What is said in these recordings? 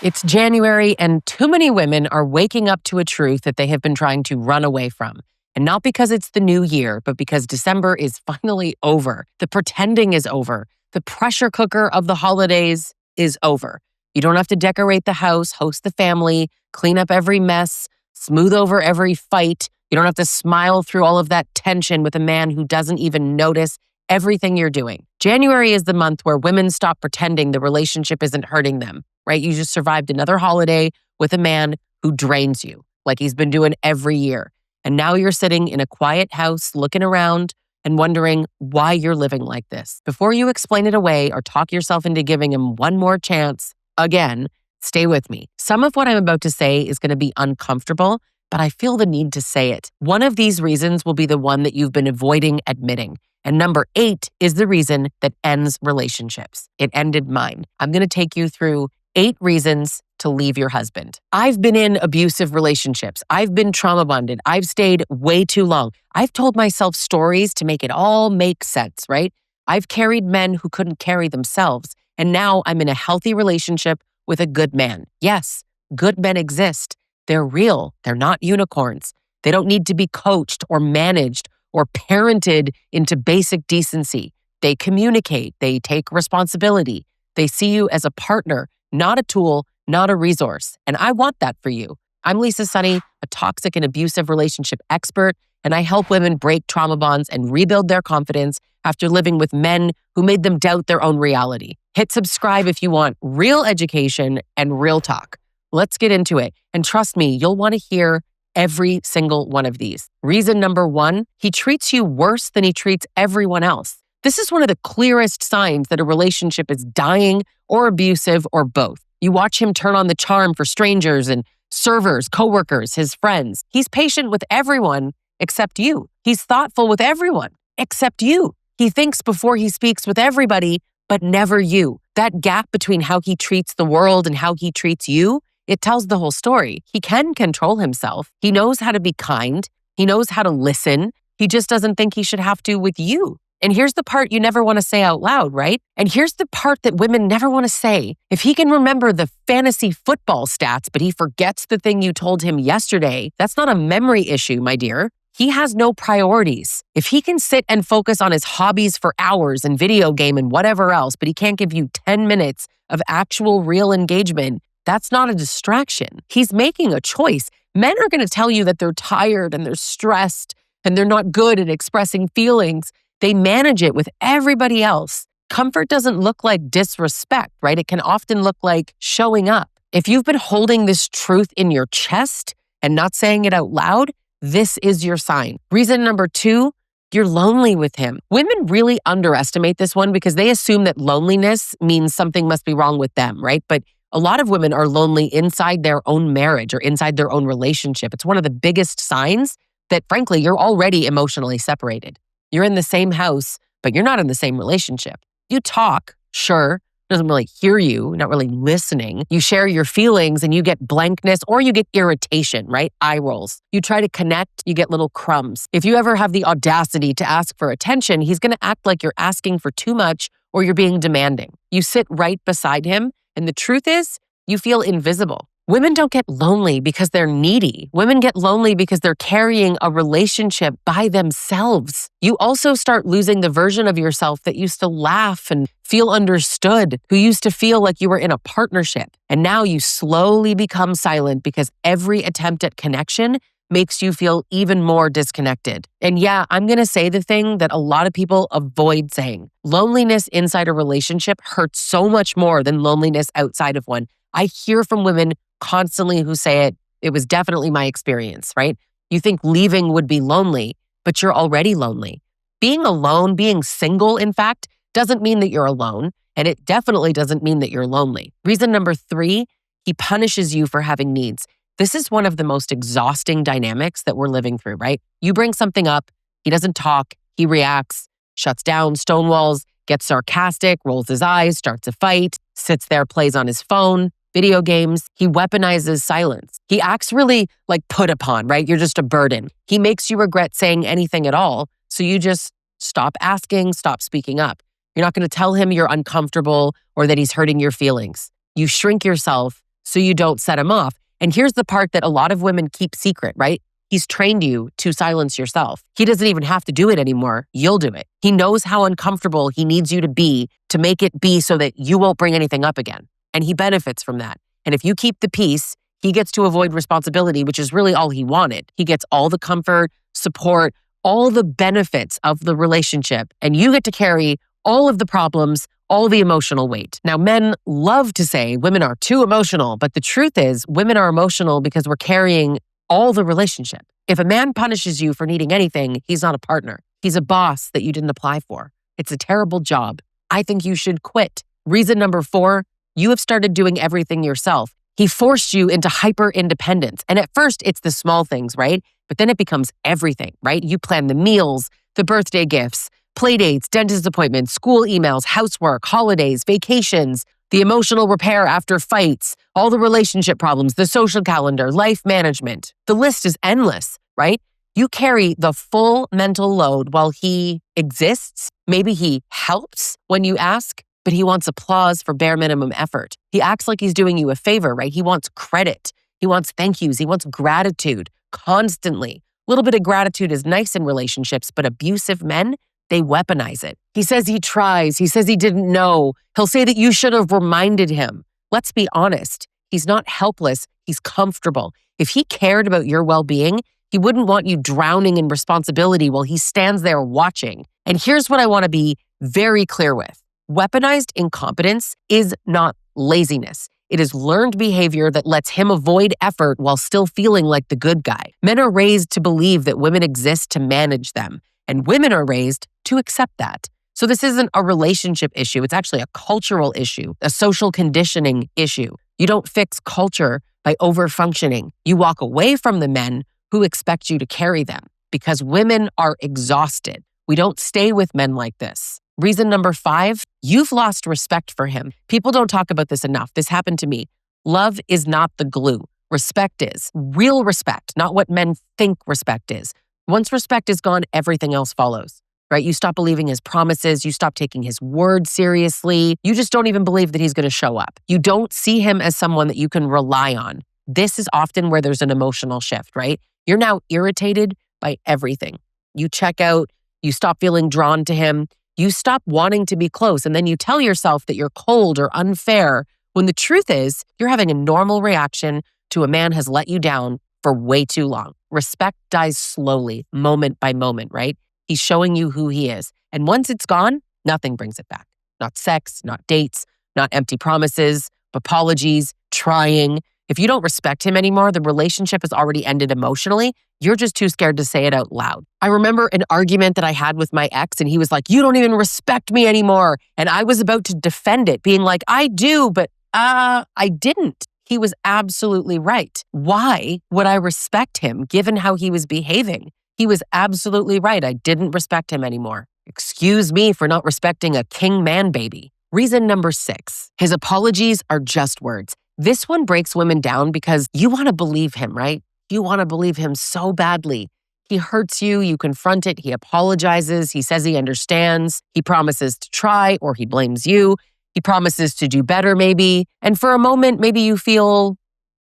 It's January, and too many women are waking up to a truth that they have been trying to run away from. And not because it's the new year, but because December is finally over. The pretending is over. The pressure cooker of the holidays is over. You don't have to decorate the house, host the family, clean up every mess, smooth over every fight. You don't have to smile through all of that tension with a man who doesn't even notice everything you're doing. January is the month where women stop pretending the relationship isn't hurting them, right? You just survived another holiday with a man who drains you, like he's been doing every year. And now you're sitting in a quiet house, looking around and wondering why you're living like this. Before you explain it away or talk yourself into giving him one more chance, again, stay with me. Some of what I'm about to say is going to be uncomfortable, but I feel the need to say it. One of these reasons will be the one that you've been avoiding admitting. And number 8 is the reason that ends relationships. It ended mine. I'm going to take you through 8 reasons to leave your husband. I've been in abusive relationships. I've been trauma bonded. I've stayed way too long. I've told myself stories to make it all make sense, right? I've carried men who couldn't carry themselves. And now I'm in a healthy relationship with a good man. Yes, good men exist. They're real. They're not unicorns. They don't need to be coached or managed or parented into basic decency. They communicate. They take responsibility. They see you as a partner, not a tool, not a resource. And I want that for you. I'm Lisa Sonni, a toxic and abusive relationship expert, and I help women break trauma bonds and rebuild their confidence after living with men who made them doubt their own reality. Hit subscribe if you want real education and real talk. Let's get into it. And trust me, you'll want to hear every single one of these. Reason number 1, he treats you worse than he treats everyone else. This is one of the clearest signs that a relationship is dying or abusive or both. You watch him turn on the charm for strangers and servers, coworkers, his friends. He's patient with everyone except you. He's thoughtful with everyone except you. He thinks before he speaks with everybody, but never you. That gap between how he treats the world and how he treats you, it tells the whole story. He can control himself. He knows how to be kind. He knows how to listen. He just doesn't think he should have to with you. And here's the part you never want to say out loud, right? And here's the part that women never want to say. If he can remember the fantasy football stats, but he forgets the thing you told him yesterday, that's not a memory issue, my dear. He has no priorities. If he can sit and focus on his hobbies for hours and video game and whatever else, but he can't give you 10 minutes of actual real engagement, that's not a distraction. He's making a choice. Men are going to tell you that they're tired and they're stressed and they're not good at expressing feelings. They manage it with everybody else. Comfort doesn't look like disrespect, right? It can often look like showing up. If you've been holding this truth in your chest and not saying it out loud, this is your sign. Reason number 2, you're lonely with him. Women really underestimate this one because they assume that loneliness means something must be wrong with them, right? But a lot of women are lonely inside their own marriage or inside their own relationship. It's one of the biggest signs that, frankly, you're already emotionally separated. You're in the same house, but you're not in the same relationship. You talk, sure, doesn't really hear you, not really listening. You share your feelings and you get blankness or you get irritation, right? Eye rolls. You try to connect, you get little crumbs. If you ever have the audacity to ask for attention, he's going to act like you're asking for too much or you're being demanding. You sit right beside him, and the truth is, you feel invisible. Women don't get lonely because they're needy. Women get lonely because they're carrying a relationship by themselves. You also start losing the version of yourself that used to laugh and feel understood, who used to feel like you were in a partnership. And now you slowly become silent because every attempt at connection makes you feel even more disconnected. And yeah, I'm going to say the thing that a lot of people avoid saying. Loneliness inside a relationship hurts so much more than loneliness outside of one. I hear from women constantly who say it. It was definitely my experience, right? You think leaving would be lonely, but you're already lonely. Being alone, being single, in fact, doesn't mean that you're alone. And it definitely doesn't mean that you're lonely. Reason number 3, he punishes you for having needs. This is one of the most exhausting dynamics that we're living through, right? You bring something up, he doesn't talk, he reacts, shuts down, stonewalls, gets sarcastic, rolls his eyes, starts a fight, sits there, plays on his phone, video games. He weaponizes silence. He acts really like put upon, right? You're just a burden. He makes you regret saying anything at all, so you just stop asking, stop speaking up. You're not going to tell him you're uncomfortable or that he's hurting your feelings. You shrink yourself so you don't set him off. And here's the part that a lot of women keep secret, right? He's trained you to silence yourself. He doesn't even have to do it anymore. You'll do it. He knows how uncomfortable he needs you to make it be so that you won't bring anything up again. And he benefits from that. And if you keep the peace, he gets to avoid responsibility, which is really all he wanted. He gets all the comfort, support, all the benefits of the relationship, and you get to carry all of the problems, all the emotional weight. Now, men love to say women are too emotional, but the truth is women are emotional because we're carrying all the relationship. If a man punishes you for needing anything, he's not a partner. He's a boss that you didn't apply for. It's a terrible job. I think you should quit. Reason number 4, you have started doing everything yourself. He forced you into hyper independence. And at first, it's the small things, right? But then it becomes everything, right? You plan the meals, the birthday gifts, play dates, dentist appointments, school emails, housework, holidays, vacations, the emotional repair after fights, all the relationship problems, the social calendar, life management. The list is endless, right? You carry the full mental load while he exists. Maybe he helps when you ask, but he wants applause for bare minimum effort. He acts like he's doing you a favor, right? He wants credit. He wants thank yous. He wants gratitude constantly. A little bit of gratitude is nice in relationships, but abusive men, they weaponize it. He says he tries. He says he didn't know. He'll say that you should have reminded him. Let's be honest. He's not helpless. He's comfortable. If he cared about your well-being, he wouldn't want you drowning in responsibility while he stands there watching. And here's what I want to be very clear with. Weaponized incompetence is not laziness. It is learned behavior that lets him avoid effort while still feeling like the good guy. Men are raised to believe that women exist to manage them, and women are raised to accept that. So this isn't a relationship issue. It's actually a cultural issue, a social conditioning issue. You don't fix culture by over-functioning. You walk away from the men who expect you to carry them because women are exhausted. We don't stay with men like this. Reason number 5, you've lost respect for him. People don't talk about this enough. This happened to me. Love is not the glue. Respect is. Real respect, not what men think respect is. Once respect is gone, everything else follows, right? You stop believing his promises. You stop taking his word seriously. You just don't even believe that he's going to show up. You don't see him as someone that you can rely on. This is often where there's an emotional shift, right? You're now irritated by everything. You check out. You stop feeling drawn to him. You stop wanting to be close, and then you tell yourself that you're cold or unfair, when the truth is you're having a normal reaction to a man has let you down for way too long. Respect dies slowly, moment by moment, right? He's showing you who he is. And once it's gone, nothing brings it back. Not sex, not dates, not empty promises, apologies, trying. If you don't respect him anymore, the relationship has already ended emotionally. You're just too scared to say it out loud. I remember an argument that I had with my ex, and he was like, "You don't even respect me anymore." And I was about to defend it, being like, "I do, but I didn't." He was absolutely right. Why would I respect him given how he was behaving? He was absolutely right. I didn't respect him anymore. Excuse me for not respecting a king man baby. Reason number 6, his apologies are just words. This one breaks women down because you want to believe him, right? You want to believe him so badly. He hurts you, you confront it, he apologizes, he says he understands, he promises to try or he blames you, he promises to do better maybe, and for a moment maybe you feel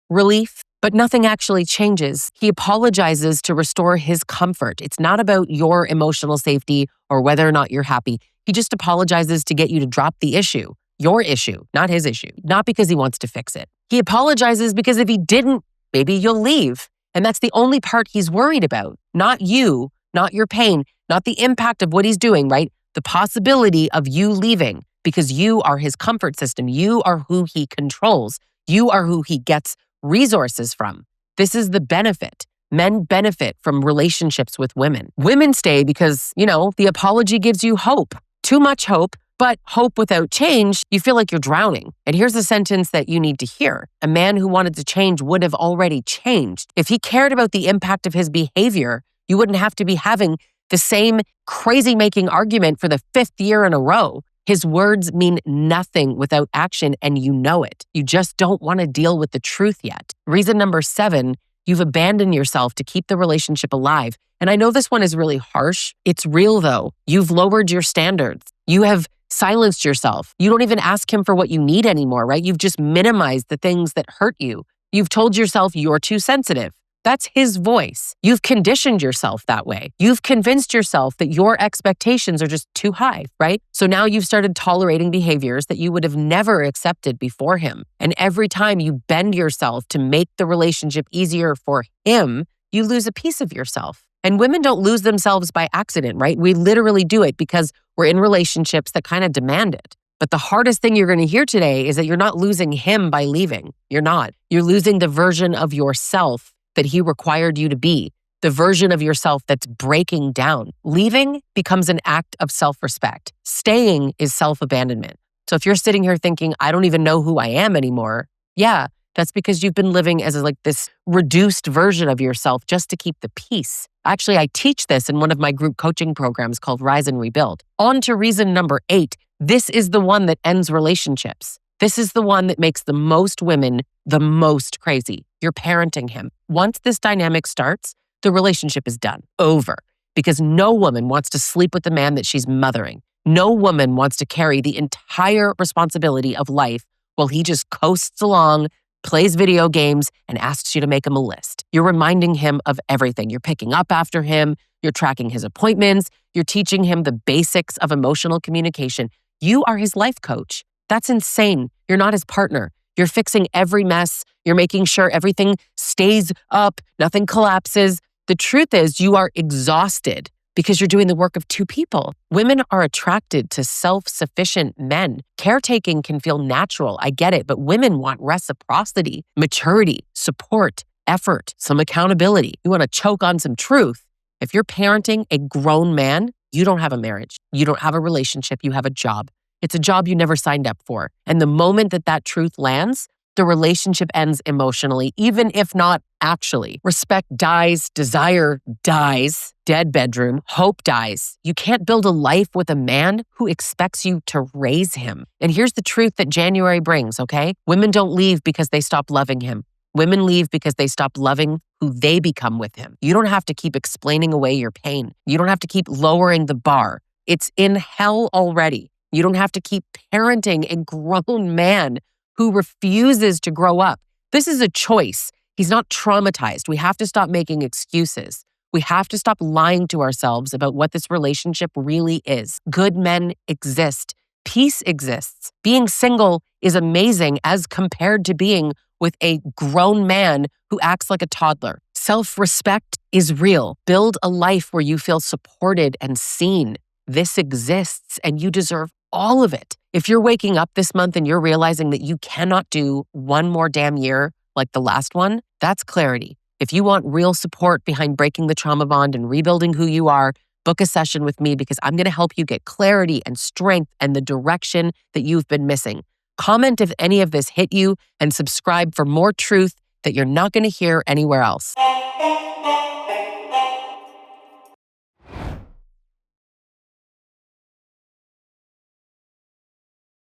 relief, but nothing actually changes. He apologizes to restore his comfort. It's not about your emotional safety or whether or not you're happy. He just apologizes to get you to drop the issue. Your issue, not his issue, not because he wants to fix it. He apologizes because if he didn't, maybe you'll leave. And that's the only part he's worried about. Not you, not your pain, not the impact of what he's doing, right? The possibility of you leaving because you are his comfort system. You are who he controls. You are who he gets resources from. This is the benefit. Men benefit from relationships with women. Women stay because, the apology gives you hope. Too much hope. But hope without change, you feel like you're drowning. And here's a sentence that you need to hear. A man who wanted to change would have already changed. If he cared about the impact of his behavior, you wouldn't have to be having the same crazy-making argument for the 5th year in a row. His words mean nothing without action, and you know it. You just don't want to deal with the truth yet. Reason number 7, you've abandoned yourself to keep the relationship alive. And I know this one is really harsh. It's real, though. You've lowered your standards. You have silenced yourself. You don't even ask him for what you need anymore, right? You've just minimized the things that hurt you. You've told yourself you're too sensitive. That's his voice. You've conditioned yourself that way. You've convinced yourself that your expectations are just too high, right? So now you've started tolerating behaviors that you would have never accepted before him. And every time you bend yourself to make the relationship easier for him, you lose a piece of yourself. And women don't lose themselves by accident, right? We literally do it because we're in relationships that kind of demand it. But the hardest thing you're going to hear today is that you're not losing him by leaving. You're not. You're losing the version of yourself that he required you to be, the version of yourself that's breaking down. Leaving becomes an act of self-respect. Staying is self-abandonment. So if you're sitting here thinking, I don't even know who I am anymore, yeah, that's because you've been living as like this reduced version of yourself just to keep the peace. Actually, I teach this in one of my group coaching programs called Rise and Rebuild. On to reason number 8. This is the one that ends relationships. This is the one that makes the most women the most crazy. You're parenting him. Once this dynamic starts, the relationship is done, over. Because no woman wants to sleep with the man that she's mothering. No woman wants to carry the entire responsibility of life while he just coasts along, plays video games, and asks you to make him a list. You're reminding him of everything. You're picking up after him. You're tracking his appointments. You're teaching him the basics of emotional communication. You are his life coach. That's insane. You're not his partner. You're fixing every mess. You're making sure everything stays up, nothing collapses. The truth is you are exhausted because you're doing the work of two people. Women are attracted to self-sufficient men. Caretaking can feel natural. I get it, but women want reciprocity, maturity, support, effort, some accountability. You want to choke on some truth. If you're parenting a grown man, you don't have a marriage. You don't have a relationship. You have a job. It's a job you never signed up for. And the moment that that truth lands, the relationship ends emotionally, even if not actually. Respect dies, desire dies, dead bedroom, hope dies. You can't build a life with a man who expects you to raise him. And here's the truth that January brings, okay? Women don't leave because they stop loving him. Women leave because they stop loving who they become with him. You don't have to keep explaining away your pain. You don't have to keep lowering the bar. It's in hell already. You don't have to keep parenting a grown man who refuses to grow up. This is a choice. He's not traumatized. We have to stop making excuses. We have to stop lying to ourselves about what this relationship really is. Good men exist. Peace exists. Being single is amazing as compared to being with a grown man who acts like a toddler. Self-respect is real. Build a life where you feel supported and seen. This exists and you deserve all of it. If you're waking up this month and you're realizing that you cannot do one more damn year like the last one, that's clarity. If you want real support behind breaking the trauma bond and rebuilding who you are, book a session with me because I'm going to help you get clarity and strength and the direction that you've been missing. Comment if any of this hit you and subscribe for more truth that you're not going to hear anywhere else.